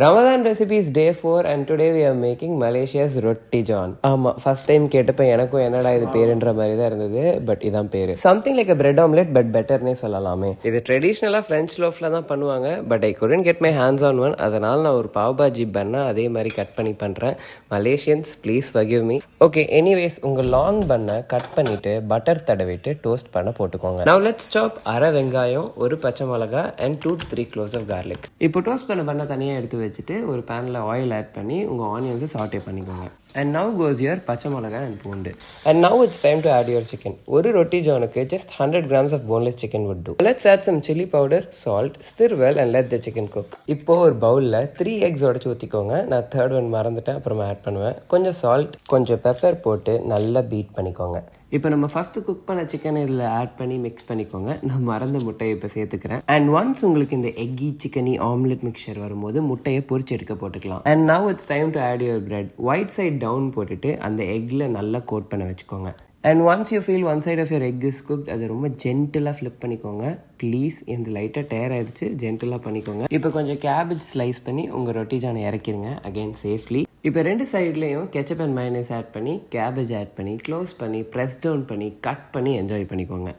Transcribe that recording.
Ramadan recipes day 4 and today we are making Malaysia's Roti John. First time கேட்டப்ப எனக்கும் என்னடா இது பேருன்ற மாதிரி தான் இருந்தது, பட் இதான் பேரு. Something like a bread omelette but betterனே சொல்லலாமே. இது ட்ரெடிஷ்னலாக ஃப்ரெஞ்ச் லோஃப்ல தான் பண்ணுவாங்க, but I couldn't get my hands on one. அதனால நான் ஒரு பாவ் பாஜி பண்ணா அதே மாதிரி கட் பண்ணி பண்ணுறேன். Malaysians please forgive me. Okay, anyways உங்கள் லாங் பண்ணை கட் பண்ணிவிட்டு பட்டர் தடவிட்டு டோஸ்ட் பண்ண போட்டுக்கோங்க. Now let's chop அரை வெங்காயம், ஒரு பச்சை மிளகா and 2 to 3 cloves of garlic. இப்போ டோஸ்ட் பண்ண தனியாக எடுத்து வச்சுட்டு ஒரு பேனில் ஆயில் ஆட் பண்ணி உங்கள் ஆனியன்ஸை சாட்டே பண்ணிக்கோங்க. And now goes your பச்சை மிளகா and பூண்டு. And now it's time to add your chicken. ஒரு ரொட்டி ஜானுக்கு just 100 grams of boneless chicken would do. Let's add some chili powder, salt, stir well and let the chicken cook. இப்போ ஒரு பவுலில் 3 eggs உடச்சி ஊற்றிக்கோங்க. நான் தேர்ட் ஒன் மறந்துட்டேன், அப்புறமா ஆட் பண்ணுவேன். கொஞ்சம் சால்ட், கொஞ்சம் பெப்பர் போட்டு நல்லா பீட் பண்ணிக்கோங்க. இப்போ நம்ம ஃபஸ்ட்டு குக் பண்ண சிக்கனை இதில் ஆட் பண்ணி மிக்ஸ் பண்ணிக்கோங்க. நான் மறந்த முட்டையை இப்போ சேர்த்துக்கிறேன். அண்ட் ஒன்ஸ் உங்களுக்கு இந்த எக்கி சிக்கனி ஆம்லெட் மிக்சர் வரும்போது முட்டையை பொரிச்சு எடுக்க போட்டுக்கலாம். And now it's time to add your bread. White side down போட்டுட்டு அந்த எக்கில் நல்லா கோட் பண்ண வச்சுக்கோங்க. And once you feel one side of your egg is cooked, அது ரொம்ப ஜென்டிலாக ஃப்ளிப் பண்ணிக்கோங்க. ப்ளீஸ், இந்த லைட்டாக டயர் ஆகிடுச்சு, ஜென்டிலாக பண்ணிக்கோங்க. இப்போ கொஞ்சம் கேபேஜ் ஸ்லைஸ் பண்ணி உங்கள் ரொட்டி ஜானை இறக்கிடுங்க அகைன் சேஃப்லி. இப்போ ரெண்டு சைட்லேயும் கெச்சப் அண்ட் மயோனைஸ் ஆட் பண்ணி கேபேஜ் ஆட் பண்ணி க்ளோஸ் பண்ணி ப்ரெஸ் டவுன் பண்ணி கட் பண்ணி என்ஜாய் பண்ணிக்கோங்க.